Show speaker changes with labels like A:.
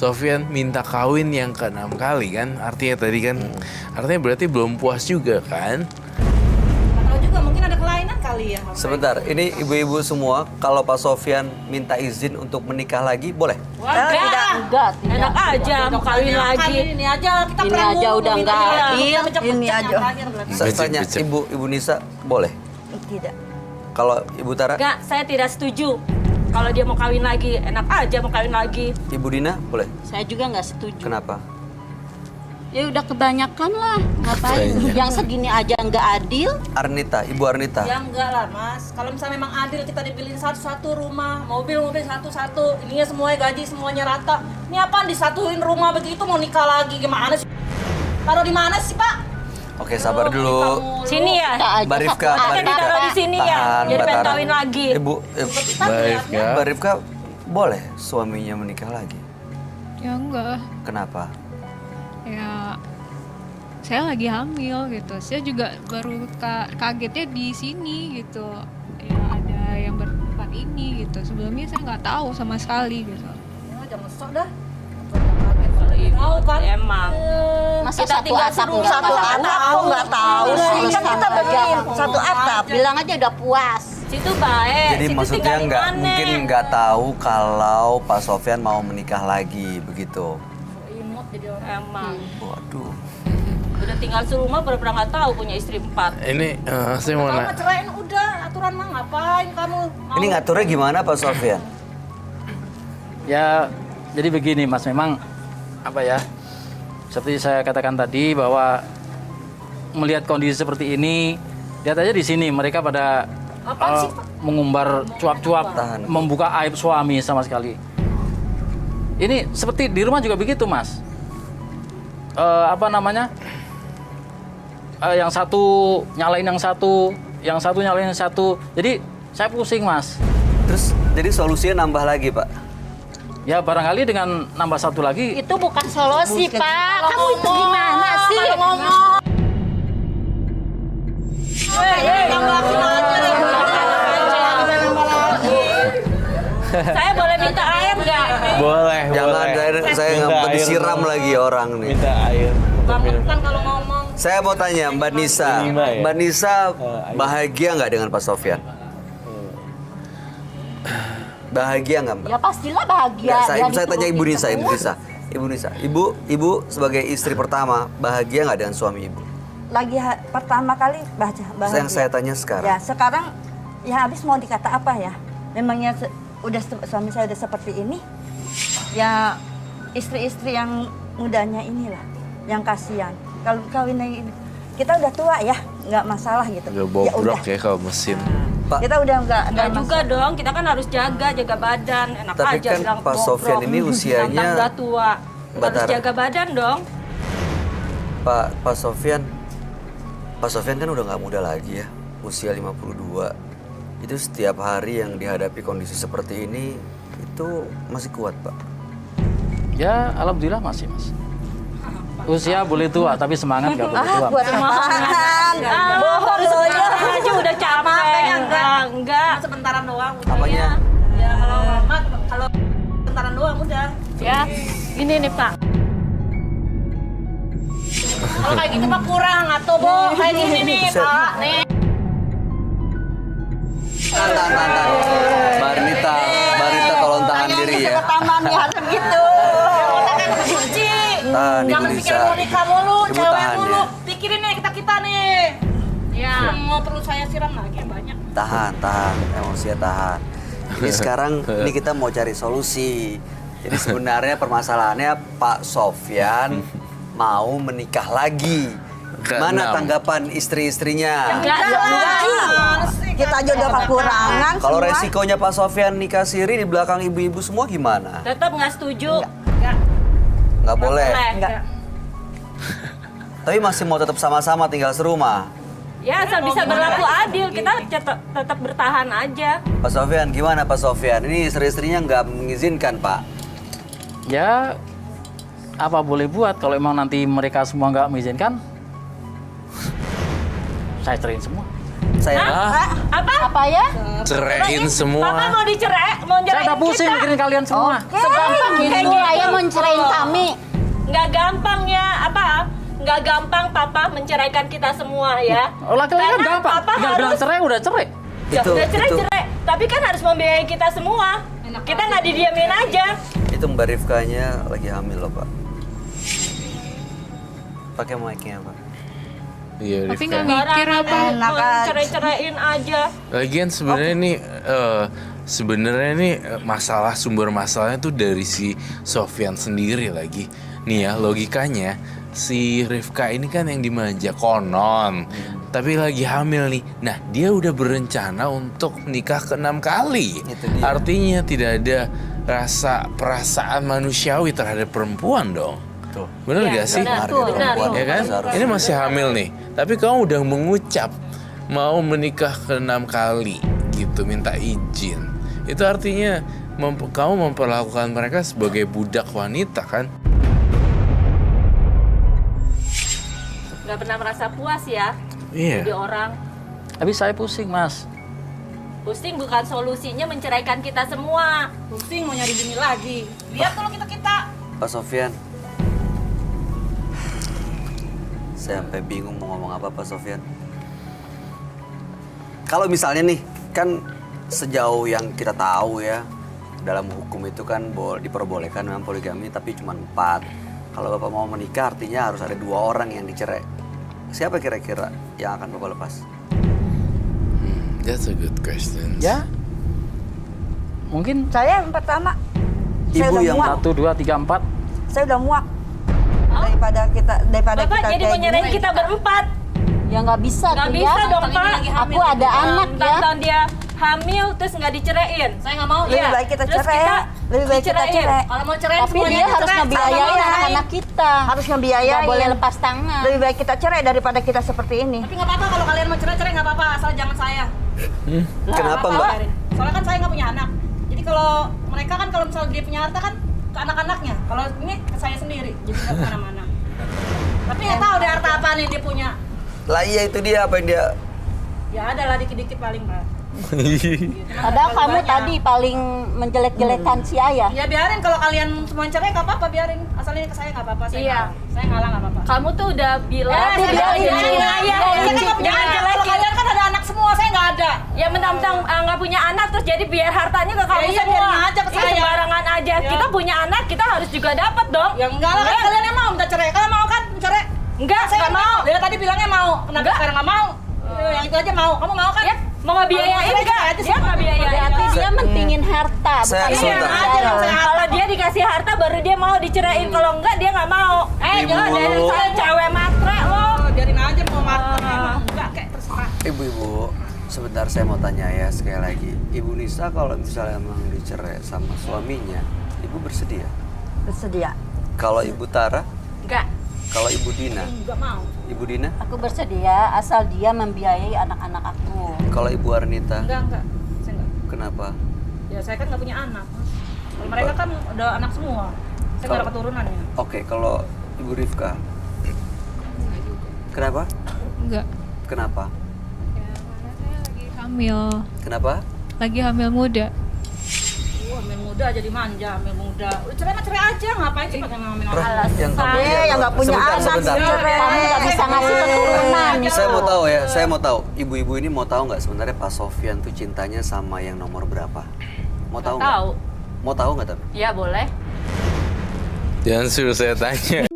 A: Sofyan minta kawin yang ke-6 kali kan? Artinya tadi kan, artinya berarti belum puas juga kan?
B: Nggak tahu juga, mungkin ada kelainan kali ya.
C: Sebentar, ini ibu-ibu semua, kalau Pak Sofyan minta izin untuk menikah lagi, boleh?
D: Enggak. Enak aja mau kawin lagi.
B: Ini aja kita
D: Ini aja udah nggak adil.
E: Ini aja.
C: Saya tanya, Ibu Nisa, boleh?
E: Tidak.
C: Kalau Ibu Tara,
D: Enggak, saya tidak setuju. Kalau dia mau kawin lagi, enak aja mau kawin lagi.
C: Ibu Dina, boleh?
F: Saya juga nggak setuju.
C: Kenapa?
F: Ya udah kebanyakan lah. Ngapain? Yang segini aja nggak adil.
C: Arnita, Ibu Arnita.
B: Ya enggak lah mas, kalau misalnya memang adil kita dipilihin satu-satu rumah, mobil satu-satu, ininya semuanya gaji semuanya rata. Ini apaan disatuin rumah begitu mau nikah lagi gimana sih? Taruh di mana sih pak?
C: Oke, sabar dulu.
D: Sini ya.
C: Mbak Rifka,
D: Ada ditaruh di sini ya.
C: Tahan,
D: Jadi
C: Mbak
D: pengen
C: Tara.
D: kawin lagi.
A: Baik ya.
C: Mbak Rifka, boleh suaminya menikah lagi?
G: Ya enggak,
C: Kenapa?
G: ya saya lagi hamil gitu. Saya juga baru kagetnya di sini gitu. Ya ada yang bertempat ini gitu. Sebelumnya saya nggak tahu sama sekali gitu.
B: Ya, jangan sok dah. Mau kan?
D: Emang.
F: Masa
D: Kita
F: satu
D: tinggal
F: atap
D: serumah.
F: nggak
E: Satu atap kok nggak tahu sih. Kan kita beliin satu atap.
F: Bilang aja udah puas.
D: Situ baik.
C: Jadi
D: situ
C: maksudnya
D: tinggal di
C: nggak
D: mana?
C: mungkin nggak tahu kalau Pak Sofyan mau menikah lagi begitu.
B: Imut jadi orang.
D: Emang.
C: Waduh.
D: Udah tinggal serumah pernah nggak tahu punya istri 4.
A: Ini saya mau
B: Kalau
A: nanya.
B: ngecerain udah, aturan mah ngapain kamu? Mau
C: Ini ngaturnya gimana Pak Sofyan?
H: Ya, jadi begini Mas, memang apa ya? Seperti saya katakan tadi bahwa melihat kondisi seperti ini, lihat aja di sini mereka pada mengumbar cuap-cuap,
C: Tahan.
H: membuka aib suami sama sekali. Ini seperti di rumah juga begitu Mas. Apa namanya? Yang satu nyalain yang satu nyalain yang satu. Jadi saya pusing Mas.
C: Terus jadi solusinya nambah lagi Pak?
H: Ya barangkali dengan nambah satu lagi.
F: Itu bukan solusi, Pak. Kamu itu gimana sih?
D: Saya boleh minta air nggak?
A: Boleh,
C: Jangan
A: boleh.
C: saya
A: Minta
C: nggak
A: air
C: disiram
A: dulu.
C: lagi orang nih.
A: Minta air. untuk minum.
B: kan kalau ngomong.
C: Saya mau tanya Mbak Nisa,
A: Ini, Mbak, ya?
C: Mbak Nisa bahagia nggak dengan Pak Sofyan? Bahagia nggak Mbak?
F: Ya pastilah bahagia.
C: Nggak,
F: Dia
C: saya tanya Ibu
F: diturutin
C: Nisa, Ibu
F: terus.
C: Nisa. Ibu Nisa, Ibu sebagai istri pertama bahagia nggak dengan suami Ibu?
E: Lagi pertama kali bahagia.
C: Yang saya tanya sekarang.
E: Ya sekarang ya habis mau dikata apa ya? Memangnya suami saya udah seperti ini. Ya istri-istri yang mudanya inilah yang kasihan. Kalau kawin ini kita udah tua ya, nggak masalah gitu.
A: Udah bobrok
E: udah.
A: ya kalau mesin.
C: Pak,
E: Kita udah nggak
D: Enggak juga dong, kita kan harus jaga badan. Enak
C: Tapi
D: aja
C: kan
D: bilang
C: Pak Sofyan ini usianya-
D: tangga tua.
C: Mbak
D: Harus
C: Tara.
D: jaga badan dong.
C: Pak Sofyan kan udah nggak muda lagi ya, usia 52. Itu setiap hari yang dihadapi kondisi seperti ini itu masih kuat Pak.
H: Ya alhamdulillah masih Mas. Usia boleh tua tapi semangat nggak boleh tua.
E: buat apaan? Bohong loyo.
D: Aja udah capek. Enggak.
B: Sebentaran doang udah.
C: Apanya?
B: Ya kalau sebentaran doang udah.
D: Ya, ini nih Pak.
B: Kalau kayak gitu mah kurang atau Bo, kayak gini nih Pak. Nih.
C: Tahan. Mbak Rita tolong tahan diri ya.
E: Taman ya harus gitu.
B: Tangan kunci.
C: Tahan Ibu
B: Jangan
C: Nisa.
B: pikirin mau nikah mulu,
C: Ibu
B: cewek
C: tahan
B: mulu.
C: ya.
B: Pikirin nih kita nih. Ya, mau perlu saya siram lagi banyak.
C: Tahan, emosinya tahan. Ini sekarang ini kita mau cari solusi. Jadi sebenarnya permasalahannya Pak Sofyan mau menikah lagi. Gimana
A: Keenam.
C: tanggapan istri-istrinya?
D: Enggak
E: Kita aja udah kekurangan
C: Kalau
E: semua.
C: resikonya Pak Sofyan nikah siri di belakang ibu-ibu semua gimana?
D: Tetap nggak setuju.
C: Nggak boleh.
E: Enggak.
C: Tapi masih mau tetap sama-sama tinggal serumah.
D: Ya, asal bisa berlaku adil, kita tetap bertahan aja.
C: Pak Sofyan, gimana Pak Sofyan? Ini istri-istrinya nggak mengizinkan Pak.
H: Ya apa boleh buat kalau emang nanti mereka semua nggak mengizinkan, saya ceriin semua.
C: Saya
F: Apa ya?
A: Ceraiin
D: Papa
A: semua.
D: mau dicerai, mau
H: Saya
D: nyerahin
H: udah pusing
D: kita.
H: mikirin kalian semua.
F: Segampang gitu ayah mau ceraiin kami.
D: Nggak gampang ya, nggak gampang Papa menceraikan kita semua ya.
H: Laki-laki kan
D: Karena
H: gampang.
D: Papa
H: Tinggal bilang
D: harus
H: cerai udah cerai.
D: ya,
C: Itu-
D: udah
C: itu.
D: cerai, tapi kan harus membiayai kita semua. Kita nggak didiamin aja.
C: itu Mbak Rifkanya lagi hamil loh Pak. Pakai mic-nya Pak.
A: Iya,
G: Tapi
A: Rifka.
G: nggak mikir apa.
E: Enak aja.
D: Cerai-ceraiin aja.
A: Lagian sebenarnya nih masalah sumber masalahnya tuh dari si Sofyan sendiri lagi. Nih ya logikanya si Rifka ini kan yang dimanja konon. Tapi lagi hamil nih. Nah, dia udah berencana untuk nikah ke-6 kali.
C: Itu dia.
A: Artinya tidak ada rasa perasaan manusiawi terhadap perempuan dong.
C: Tuh.
A: Bener
D: Iya,
A: gak sih?
D: benar,
C: Harga perempuan
A: Ya kan?
C: seharusnya.
A: Ini masih hamil nih. Tapi kamu udah mengucap mau menikah ke-6 kali gitu, minta izin. Itu artinya kamu memperlakukan mereka sebagai budak wanita kan?
D: Nggak pernah merasa puas ya jadi
A: Iya.
D: orang.
H: Tapi saya pusing, Mas.
D: Pusing bukan solusinya menceraikan kita semua.
B: Pusing mau nyari bini lagi. Lihat kalau kita.
C: Pak Sofyan. Saya sampai bingung mau ngomong apa Pak Sofyan. Kalau misalnya nih, kan sejauh yang kita tahu ya, dalam hukum itu kan diperbolehkan memang poligami tapi cuma 4. Kalau Bapak mau menikah artinya harus ada 2 orang yang dicerai. Siapa kira-kira yang akan Bapak lepas?
A: That's a good question.
H: Ya. Mungkin
E: Saya yang pertama. Saya
C: Ibu
E: udah
C: yang
E: muak.
H: 1, 2, 3, 4.
E: Saya udah muak. Daripada
D: Bapak
E: kita
D: jadi mau
E: kayak
D: nyerahin
E: gini.
D: kita berempat.
F: Ya nggak bisa
D: Nggak
F: tuh
D: bisa
F: ya.
D: dong Pak.
F: Aku ada anak ya.
D: Tentang dia hamil terus nggak diceraiin.
B: Saya nggak mau.
E: Lebih
D: Iya.
E: baik kita
D: Terus
E: cerai ya. Lebih baik kita
D: diceraiin.
E: cerai.
B: Kalau mau cerai
F: Tapi dia harus ngebiayain anak-anak kita.
E: Harus ngebiayain.
F: Nggak boleh lepas tangan.
E: Lebih baik kita cerai daripada kita seperti ini.
B: Tapi nggak apa-apa kalau kalian mau cerai nggak apa-apa, asal jangan saya.
C: Kenapa Mbak?
B: Soalnya kan saya nggak punya anak. Jadi kalau mereka kan kalau misalnya dia punya harta kan ke anak-anaknya. Kalau ini ke saya sendiri, jadi nggak kemana-mana. Tapi nggak tahu deh harta apa nih dia punya.
C: Lah iya itu dia apa yang dia.
B: Ya ada lah dikit-dikit paling Pak.
F: Padahal kamu tadi paling menjelek-jelekan si ayah.
B: Ya biarin kalau kalian semua cerai nggak apa-apa, biarin. Asal ini ke saya nggak apa-apa. Saya
D: Iya.
B: ngalah. Saya ngalah nggak apa-apa.
D: Kamu tuh udah bilang.
F: Tapi biarin
B: Jangan
F: sih.
B: ayah. Jangan kalau kalian kan ada anak semua, saya nggak ada.
D: Ya mentang-mentang nggak punya anak terus jadi biar hartanya ke kamu
B: Ya iya,
D: semua.
B: biarin aja ke
D: Iya,
B: saya.
D: sembarangan aja.
B: Ya.
D: Kita punya anak, kita harus juga dapat dong.
B: Ya enggak lah, kan kalian yang mau minta cerai. Kalian mau kan cerai?
D: Enggak,
B: Saya
D: nggak mau.
B: Dia tadi bilangnya mau. Kenapa
D: Enggak.
B: sekarang nggak mau? Yang itu aja mau. Kamu mau kan?
D: Ya, mau ngebiayain
B: Kalau mau
D: enggak?
B: cerai aja
D: Dia nggak biayain.
F: Berarti dia mentingin harta,
C: Saya-
F: bukan
C: sebentar.
F: mentingin
B: aja dong,
F: darah.
B: saya-
D: Kalau dia dikasih harta baru dia mau diceraiin. Kalau enggak dia nggak mau.
C: Ibu.
D: Jangan dari saya cewek matre lo.
B: Oh, biarin aja mau matang emang. Enggak kayak terserah.
C: Ibu-ibu, sebentar saya mau tanya ya sekali lagi. Ibu Nisa kalau misalnya emang dicerai sama suaminya, Ibu bersedia?
E: Bersedia.
C: Kalau Ibu Tara,
D: Enggak.
C: kalau Ibu Dina,
B: Enggak mau.
C: Ibu Dina,
F: Aku bersedia asal dia membiayai anak-anak aku.
C: kalau Ibu Arnita,
B: Enggak. Saya enggak.
C: kenapa?
B: Ya saya kan nggak punya anak. Kalau mereka kan udah anak semua. Saya nggak ada keturunannya.
C: Oke, kalau Ibu Rifka, kenapa?
G: Enggak.
C: Kenapa?
G: Ya, karena saya lagi hamil.
C: Kenapa?
G: Lagi hamil muda.
B: Hamil muda jadi manja, hamil muda. Udah cerai mah cerai aja, ngapain sih pakai hamil muda?
C: Yang kamu
E: yang nggak punya
C: sebentar,
E: anak
C: sebentar.
E: sih cerai.
F: Kamu nggak bisa ngasih keturunan.
C: Saya mau tahu ya, saya mau tahu. Ibu-ibu ini mau tahu nggak sebenarnya Pak Sofyan tuh cintanya sama yang nomor berapa? Mau tahu nggak?
D: Tahu.
C: Mau tahu nggak tapi?
D: Ya boleh.
A: Jangan suruh saya tanya.